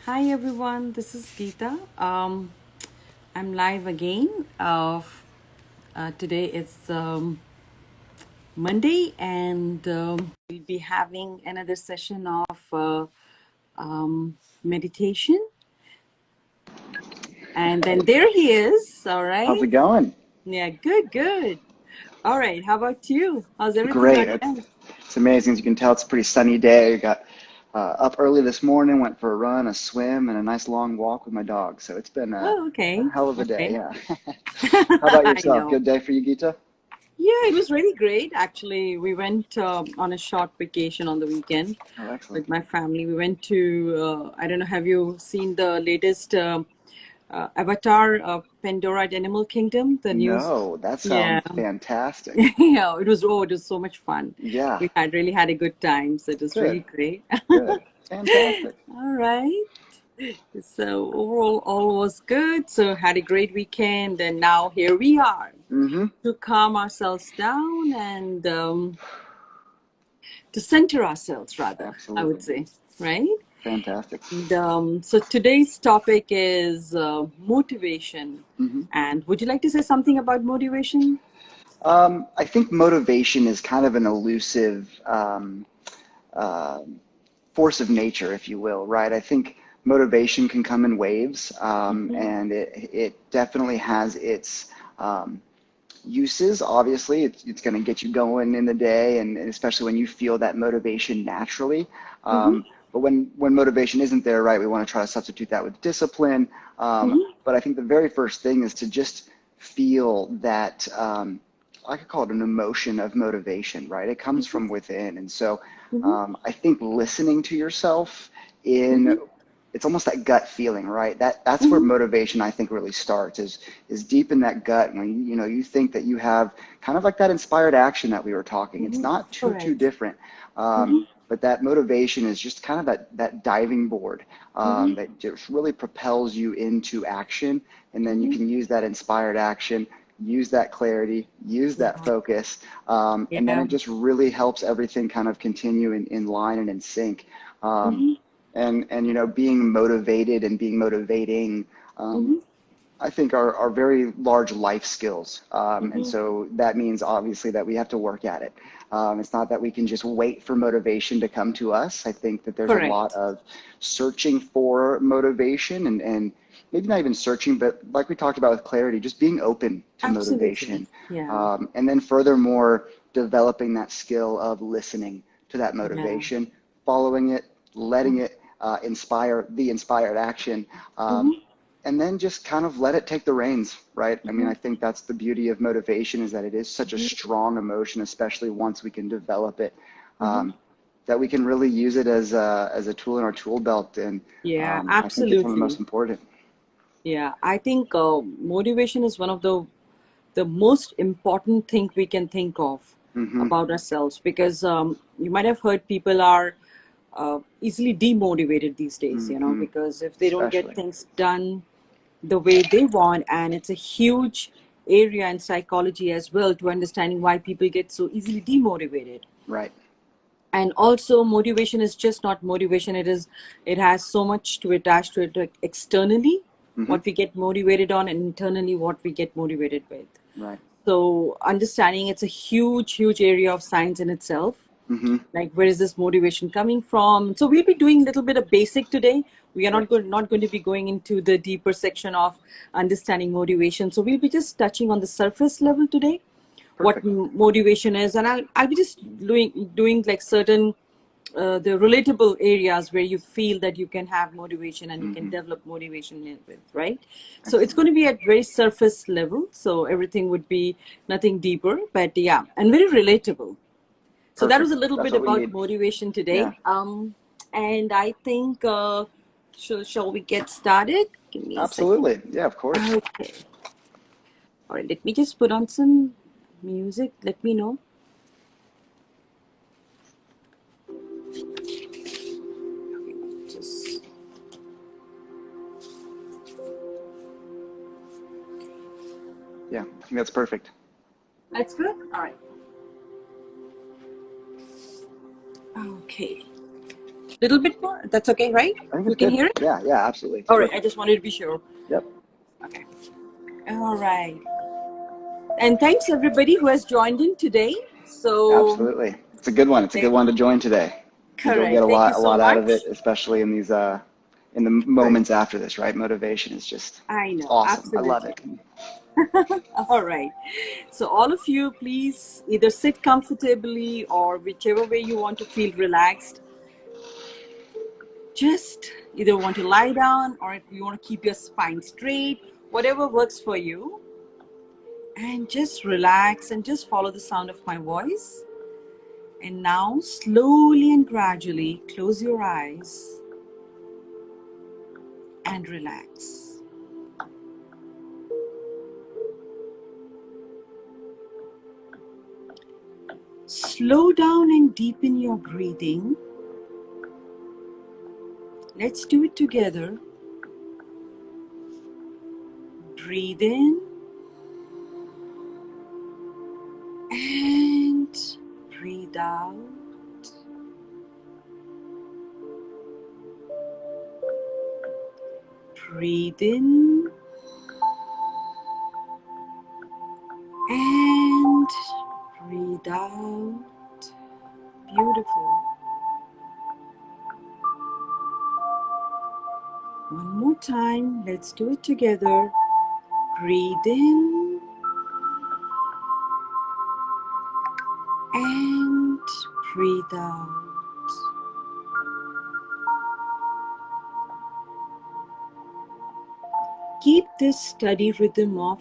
Hi everyone, this is Geeta. I'm live again. Today it's Monday, and we'll be having another session of meditation. And then there he is. All How's right. it going? Yeah, good, good. All right. How about you? How's everything Great. on your end? It's amazing. As you can tell, it's a pretty sunny day. Got up early this morning, went for a run, a swim, and a nice long walk with my dog. So it's been Oh, a okay. hell of a day. Okay. Yeah. How about I yourself? know. Good day for you, Geeta? Yeah, it was really great. Actually, we went on a short vacation on the weekend Oh, excellent. with my family. We went to, I don't know, have you seen the latest Avatar, Pandora at Animal Kingdom? The news. No, that Yeah. sounds fantastic. Yeah, it was so much fun. Yeah. We had really had a good time, so it was really Good. great. Good. Fantastic. All right. So overall, all was good. So had a great weekend, and now here we are Mm-hmm. to calm ourselves down and to center ourselves, rather, I would Absolutely. say, right? Fantastic. And, so today's topic is motivation. Mm-hmm. And would you like to say something about motivation? I think motivation is kind of an elusive uh, force of nature, if you will, right? I think motivation can come in waves, Hmm. and it definitely has its uses. Obviously, it's going to get you going in the day, and especially when you feel that motivation naturally. Hmm. But when motivation isn't there, right, we want to try to substitute that with discipline. Hmm. But I think the very first thing is to just feel that. I could call it an emotion of motivation, right? It comes from within. And so Hmm. I think listening to yourself in Hmm. it's almost that gut feeling, right? That's where Hmm. motivation I think really starts is deep in that gut when you think that you have kind of like that inspired action that we were talking. It's Hmm. not too Correct. different. Hmm. But that motivation is just kind of that diving board Hmm. that just really propels you into action, and then you Hmm. can use that inspired action, use that clarity, use that Yeah. focus, and then Yeah. it just really helps everything kind of continue in line and in sync. Um, Hmm. and being motivated and being motivating, um, Hmm. I think are very large life skills. And Hmm. so that means obviously that we have to work at it. It's not that we can just wait for motivation to come to us. I think that there's a lot Correct. of searching for motivation, and maybe not even searching, but like we talked about with clarity, just being open to Absolutely. motivation. Yeah. And then furthermore, developing that skill of listening to that Yeah. motivation, following it, letting it inspire the inspired action, Hmm. and then just kind of let it take the reins, right? I mean, Hmm. I think that's the beauty of motivation is that it is such a Hmm. strong emotion, especially once we can develop it, Hmm. that we can really use it as a tool in our tool belt, and Yeah, I think it's one of the most absolutely. important. Yeah, I think motivation is one of the most important thing we can think of Mm-hmm. about ourselves because you might have heard people are easily demotivated these days, Mm-hmm. because if they don't get Especially. things done the way they want, and it's a huge area in psychology as well to understanding why people get so easily demotivated. Right. And also motivation is just not motivation, it has so much to attach to it, like externally Mm-hmm. what we get motivated on and internally what we get motivated with. Right. So understanding it's a huge area of science in itself, Mm-hmm. like where is this motivation coming from. So we'll be doing a little bit of basic today. We are Great. not going to be going into the deeper section of understanding motivation, so we'll be just touching on the surface level today, what Perfect. motivation is, and I'll be just doing like certain the relatable areas where you feel that you can have motivation and you can Mm-hmm. develop motivation with, right? So it's Excellent. going to be at very surface level, so everything would be nothing deeper, but yeah, and very relatable. So that was a Perfect. little That's bit what we about need. motivation Yeah. today. And I think shall we get started? Give me a second. Absolutely. Yeah. Of course. Okay. All right, let me just put on some music. Let me know. Just Yeah. I think that's perfect. That's good. All right. Okay. Little bit more? That's okay, right? I think You it's can good. hear it? Yeah, yeah, absolutely. It's All right, I perfect. just wanted to be sure. Yep. Okay. All right. And thanks everybody who has joined in today. So, Absolutely. It's a good one. It's a good one to join today. I think you'll get correct. Thank you a so lot out of much. it, especially in these in the Good. moments after this, right? Motivation is just I it's know, awesome. I love absolutely. it. All right. So all of you, please either sit comfortably or whichever way you want to feel relaxed. Just either want to lie down or if you want to keep your spine straight, whatever works for you. And just relax and just follow the sound of my voice. And now slowly and gradually close your eyes and relax. Slow down and deepen your breathing. Let's do it together. Breathe in and breathe out. Breathe in and breathe out. Beautiful. One more time. Let's do it together. Breathe in and breathe out. Keep this steady rhythm of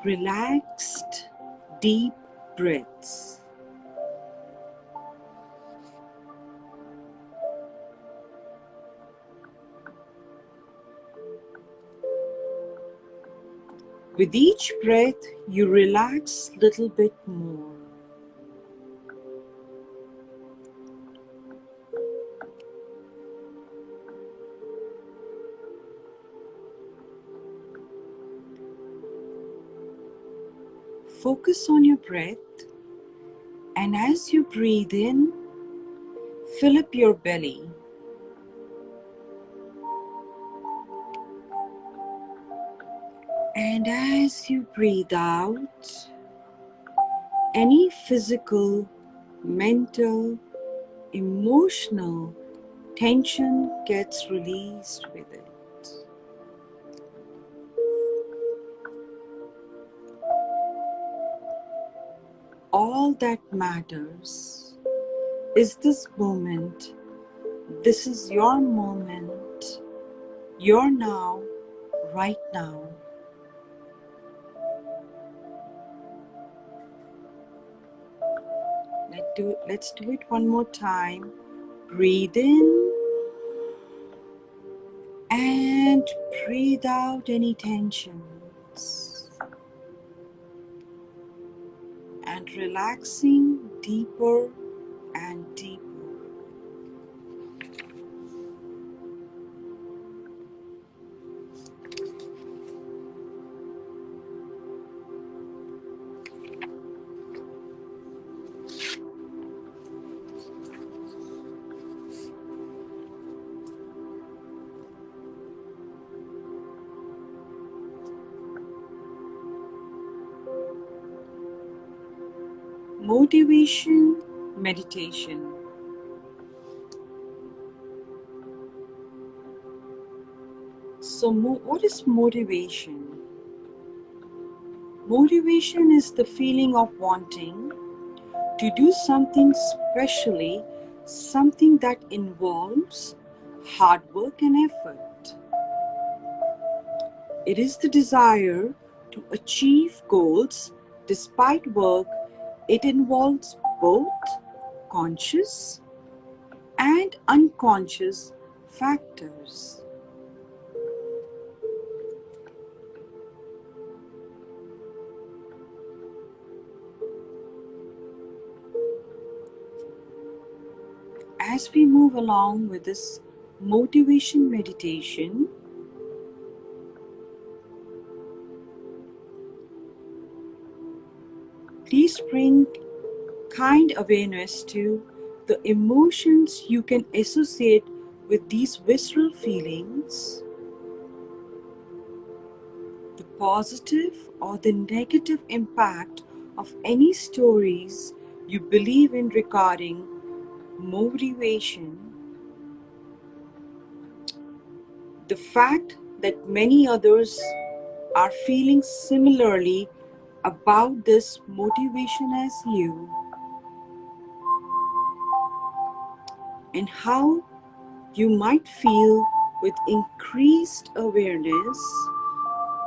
relaxed, deep breaths. With each breath, you relax a little bit more. Focus on your breath, and as you breathe in, fill up your belly. And as you breathe out, any physical, mental, emotional tension gets released with it. All that matters is this moment. This is your moment. You're now, right now. Let's do it one more time. Breathe in and breathe out any tensions. And relaxing deeper and deeper. Motivation meditation. So, what is motivation? Motivation is the feeling of wanting to do something specially, something that involves hard work and effort. It is the desire to achieve goals despite work. It involves both conscious and unconscious factors. As we move along with this motivation meditation, please bring kind awareness to the emotions you can associate with these visceral feelings, the positive or the negative impact of any stories you believe in regarding motivation, the fact that many others are feeling similarly about this motivation as you, and how you might feel with increased awareness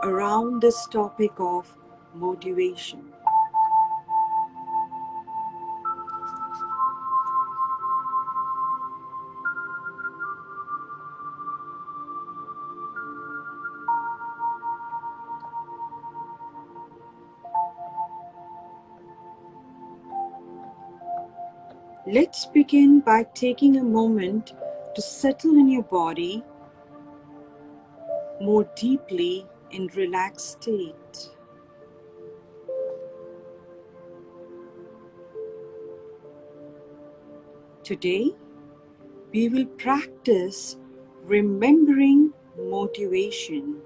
around this topic of motivation. Let's begin by taking a moment to settle in your body more deeply in relaxed state. Today, we will practice remembering motivation.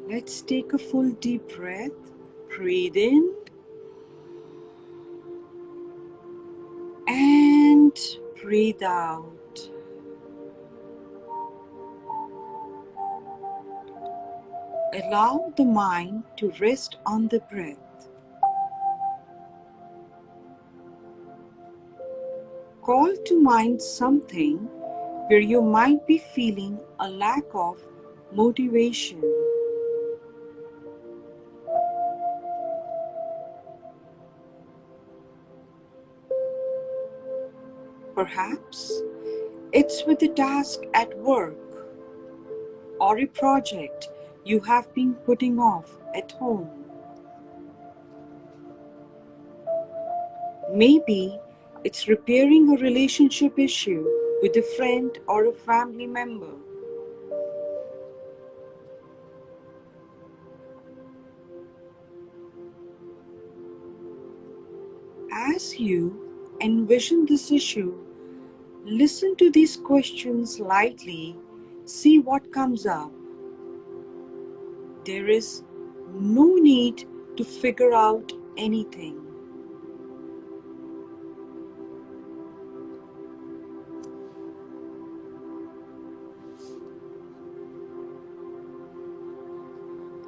Let's take a full deep breath. Breathe in and breathe out. Allow the mind to rest on the breath. Call to mind something where you might be feeling a lack of motivation. Perhaps it's with a task at work or a project you have been putting off at home. Maybe it's repairing a relationship issue with a friend or a family member. As you envision this issue, listen to these questions lightly, see what comes up. There is no need to figure out anything.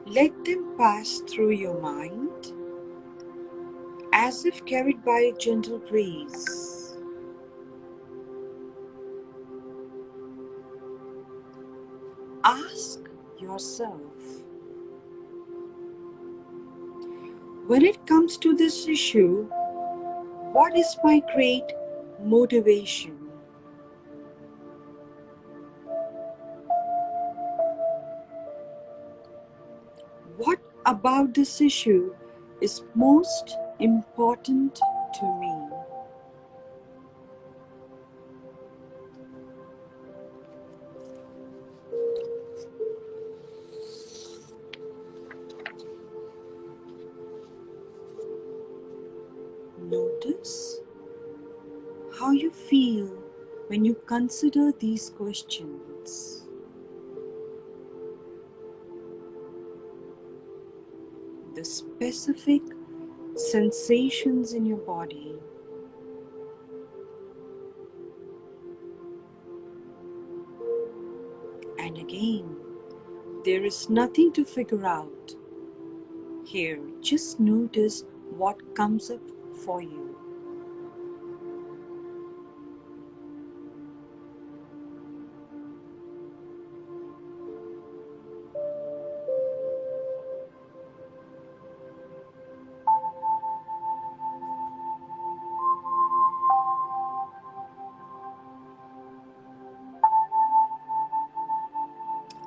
Let them pass through your mind as if carried by a gentle breeze. Ask yourself, when it comes to this issue, what is my great motivation? What about this issue is most important to me? Notice how you feel when you consider these questions. The specific sensations in your body. And again, there is nothing to figure out here. Just notice what comes up for you.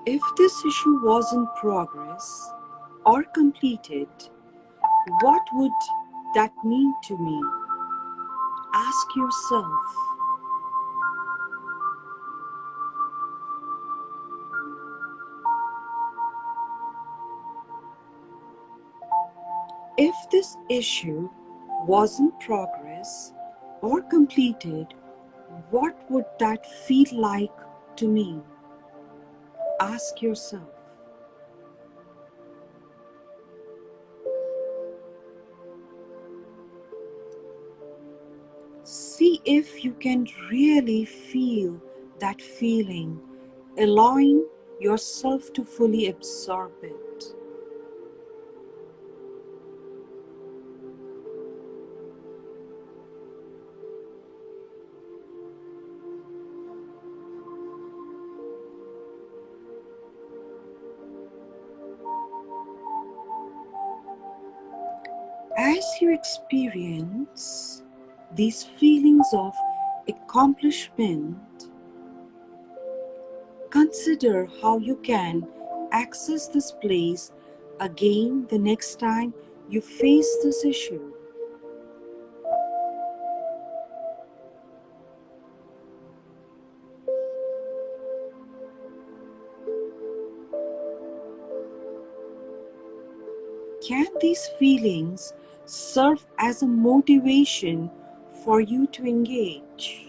If this issue was in progress or completed, what would that mean to me? Ask yourself. If this issue was in progress or completed, what would that feel like to me? Ask yourself. See if you can really feel that feeling, allowing yourself to fully absorb it. As you experience these feelings of accomplishment, consider how you can access this place again the next time you face this issue. Can these feelings serve as a motivation for you to engage?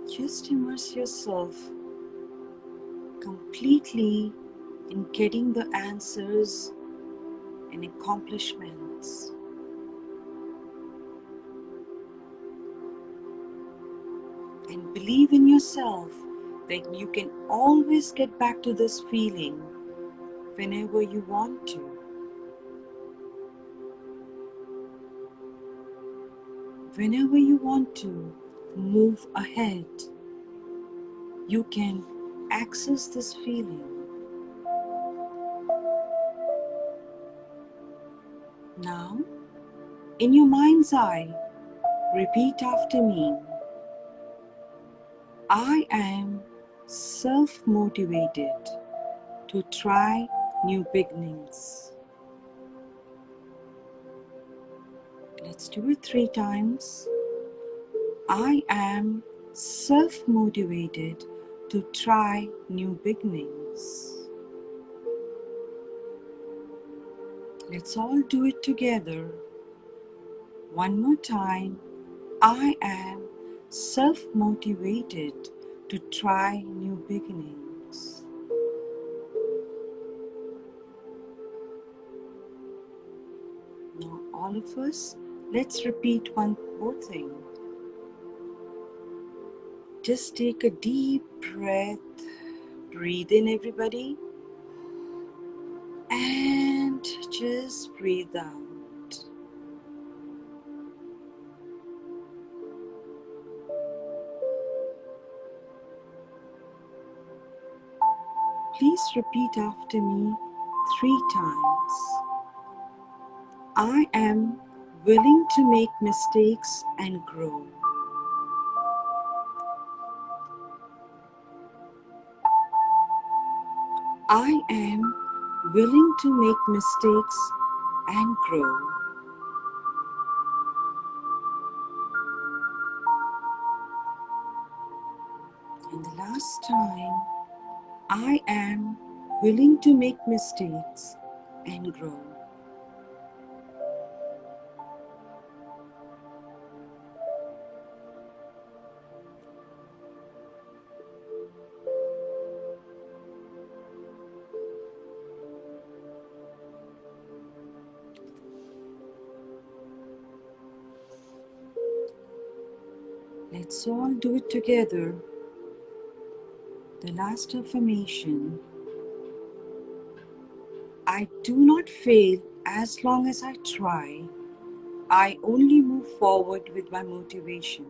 Just immerse yourself completely in getting the answers and accomplishments. And believe in yourself that you can always get back to this feeling whenever you want to. Whenever you want to move ahead, you can access this feeling. Now, in your mind's eye, repeat after me. I am self-motivated to try new beginnings. Let's do it 3 times. I am self-motivated to try new beginnings. Let's all do it together. One more time. I am self-motivated to try new beginnings. Now all of us, let's repeat one more thing. Just take a deep breath. Breathe in, everybody. And just breathe out. Please repeat after me 3 times. I am willing to make mistakes and grow. I am willing to make mistakes and grow. And the last time, I am willing to make mistakes and grow. Let's all do it together. The last affirmation. I do not fail as long as I try. I only move forward with my motivation.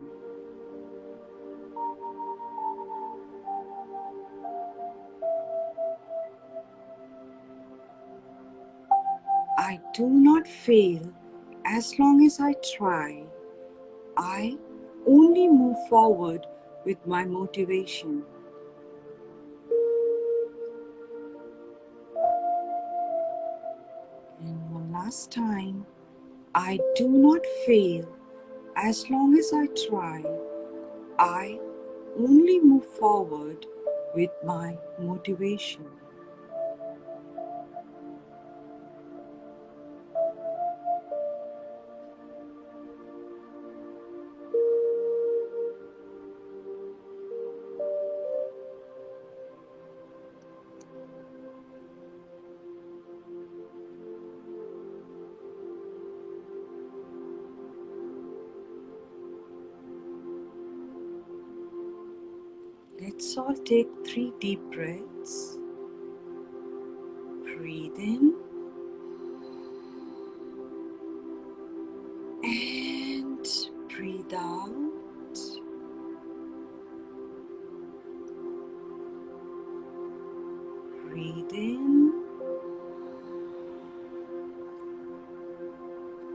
I do not fail as long as I try. I only move forward with my motivation. And one last time, I do not fail as long as I try. I only move forward with my motivation. Let's all take 3 deep breaths. Breathe in and breathe out. Breathe in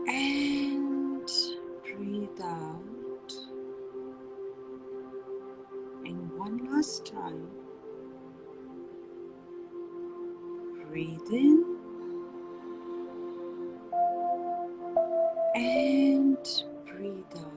and breathe out. And one last time. Breathe in and breathe out.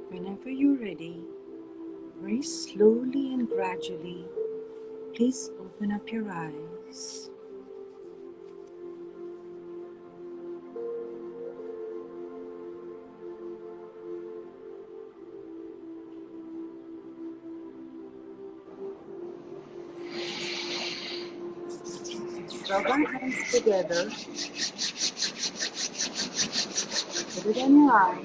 Whenever you're ready, very slowly and gradually, please open up your eyes. Rub our hands together. Put it on your eyes.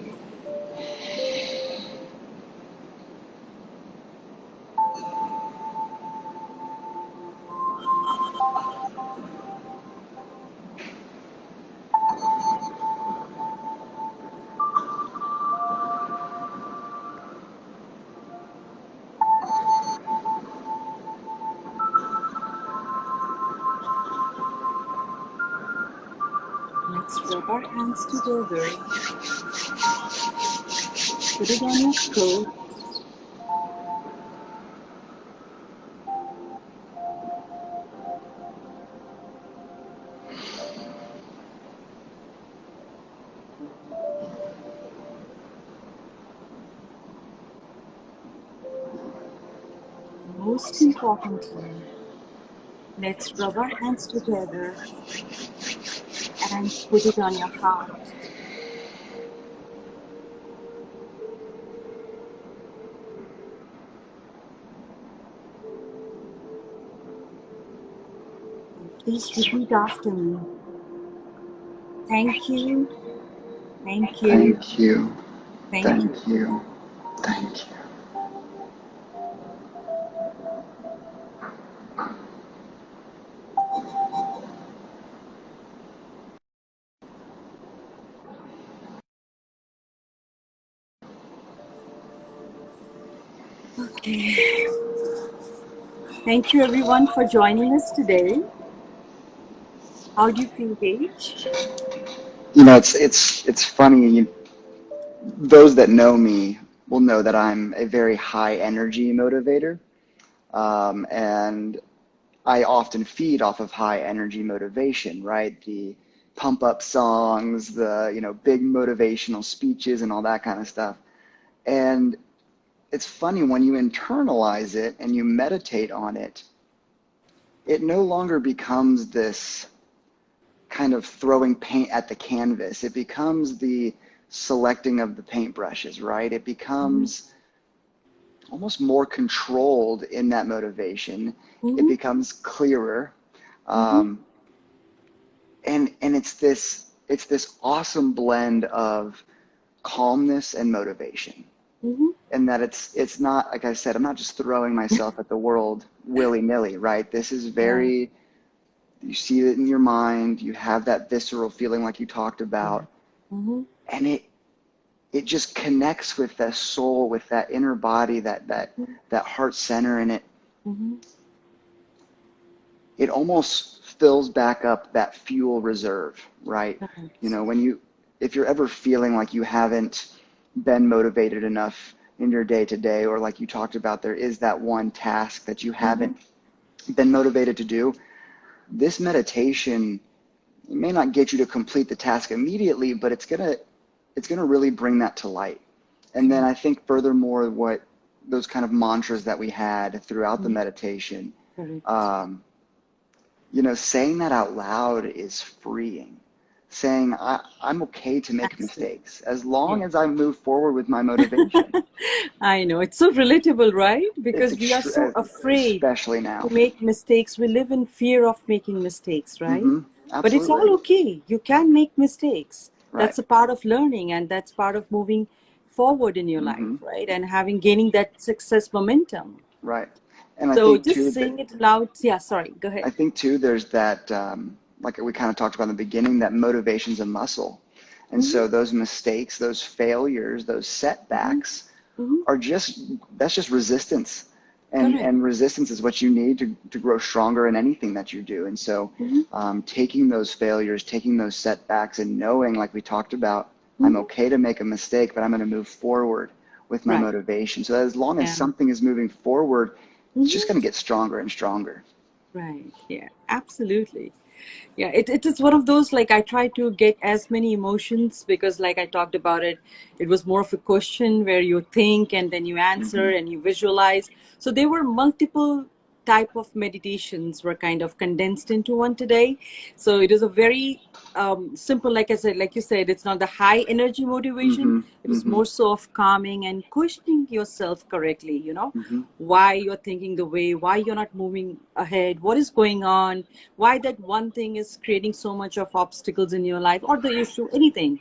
Let's rub our hands together. Put it on your throat. Most importantly, let's rub our hands together and put it on your heart. Please repeat after me. Thank you, thank you, Thank you. thank you. Thank you. Thank you. Okay. Thank you everyone for joining us today. How do you feel, Gage? You know, it's funny. Those that know me will know that I'm a very high energy motivator, and I often feed off of high energy motivation, right? The pump up songs, the big motivational speeches, and all that kind of stuff. And it's funny when you internalize it and you meditate on it, it no longer becomes this kind of throwing paint at the canvas. It becomes the selecting of the paintbrushes, right? It becomes almost more controlled in that motivation. It becomes clearer. and it's this awesome blend of calmness and motivation. Mm-hmm. And that it's not, like I said, I'm not just throwing myself at the world willy-nilly, right? This is Yeah. very, you see it in your mind, you have that visceral feeling like you talked Yeah. about, Mm-hmm. and it just connects with the soul, with that inner body, that heart center, and Mm-hmm. it almost fills back up that fuel reserve, right? You Right. know, if you're ever feeling like you haven't been motivated enough in your day to day, or like you talked about, there is that one task that you Mm-hmm. haven't been motivated to do, this meditation may not get you to complete the task immediately, but it's gonna really bring that to light. And then Correct. I think furthermore, what those kind of mantras that we had throughout the Mm-hmm. meditation, Correct. um, saying that out loud is freeing. Saying, I'm okay to make Absolutely. mistakes as long Yeah. as I move forward with my motivation. I know. It's so relatable, right? It's Because we are so afraid especially to now. make mistakes. We live in fear of making mistakes, right? But it's Absolutely. all okay. You can make mistakes. Right. That's a part of learning, and that's part of moving forward in your life, hmm right? And gaining that success momentum. Right. And I So think just too that saying it loud. Yeah, sorry. Go ahead. I think too there's that like we kind of talked about in the beginning, that motivation's a muscle. And Mm-hmm. so those mistakes, those failures, those Mm-hmm. setbacks Mm-hmm. are that's just resistance. Correct. And resistance is what you need to grow stronger in anything that you do. And so Mm-hmm. taking those failures, taking those setbacks, and knowing, like we talked about, I'm Mm-hmm. okay to make a mistake, but I'm going to move forward with my Right. motivation. So that as long as Yeah. something is moving forward, it's just Mm-hmm. going to get stronger and stronger. Right. Yeah. Absolutely. Yeah, it is one of those, like, I try to get as many emotions because, like I talked about it, it was more of a question where you think and then you answer hmm and you visualize. So there were multiple type of meditations were kind of condensed into one today. So it is a very simple, like I said, like you said, it's not the high energy motivation. hmm It is hmm more so of calming and questioning yourself correctly, hmm why you're thinking the way, why you're not moving ahead, what is going on, why that one thing is creating so much of obstacles in your life or the issue, anything.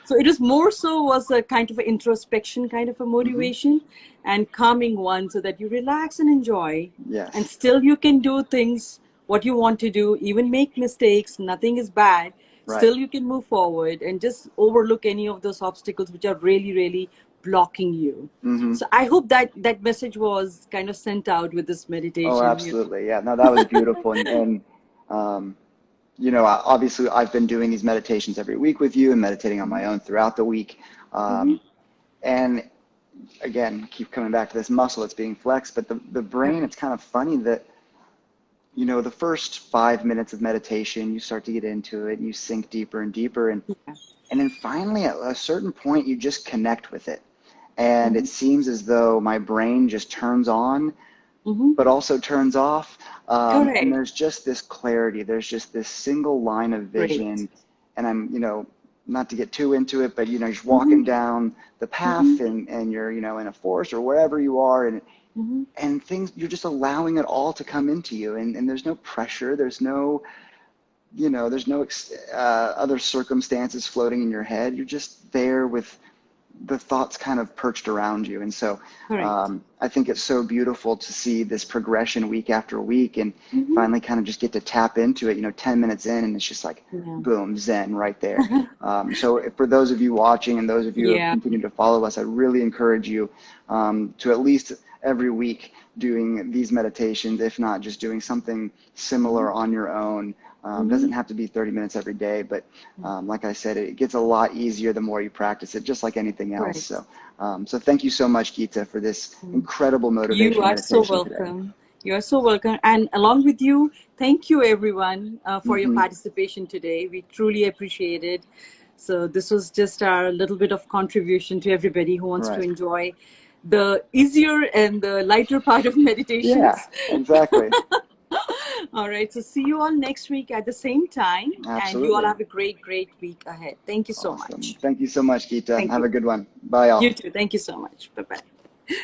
So it is more so was a kind of an introspection, kind of a hmm motivation and calming one so that you relax and enjoy, and Yes. still you can do things what you want to do, even make mistakes, nothing is bad. Right. Still you can move forward and just overlook any of those obstacles which are really, really blocking you. hmm So I hope that that message was kind of sent out with this Oh, meditation. absolutely. Yeah. No, that was beautiful. And um, obviously I've been doing these meditations every week with you and meditating on my own throughout the week. Mm-hmm. And again, keep coming back to this muscle that's being flexed, but the brain, Correct. it's kind of funny that, the first 5 minutes of meditation, you start to get into it and you sink deeper and deeper. Yeah. And then finally, at a certain point, you just connect with it. And Mm-hmm. it seems as though my brain just turns on, Mm-hmm. but also turns off. And Correct. there's just this clarity. There's just this single line of Great. vision. And I'm, not to get too into it, but, just Mm-hmm. walking down the Mm-hmm. path and you're, in a forest or wherever you are. Mm-hmm. And things, you're just allowing it all to come into you. And there's no pressure. There's no other circumstances floating in your head. You're just there with the thoughts kind of perched around you. And so Correct. I think it's so beautiful to see this progression week after week and Mm-hmm. finally kind of just get to tap into it, 10 minutes in, and it's just like, Yeah. boom, zen right there. So for those of you watching and those of you who have Yeah. continued to follow us, I really encourage you to at least every week doing these meditations, if not just doing something similar on your own. Mm-hmm. Doesn't have to be 30 minutes every day, but like I said, it gets a lot easier the more you practice it, just like anything else. Correct. So thank you so much, Geeta, for this incredible You motivation are so meditation today. welcome. You are so welcome. And along with you, thank you everyone for your hmm participation today. We truly appreciate it. So this was just our little bit of contribution to everybody who wants to Right. enjoy the easier and the lighter part of Yeah, meditations. exactly. All right. So see you all next week at the same time. And you all Absolutely. have a great, great week ahead. Thank you so Awesome. much. Thank you so much, Geeta. Thank Have you. a good one. Bye, all. You too. Thank you so much. Bye bye.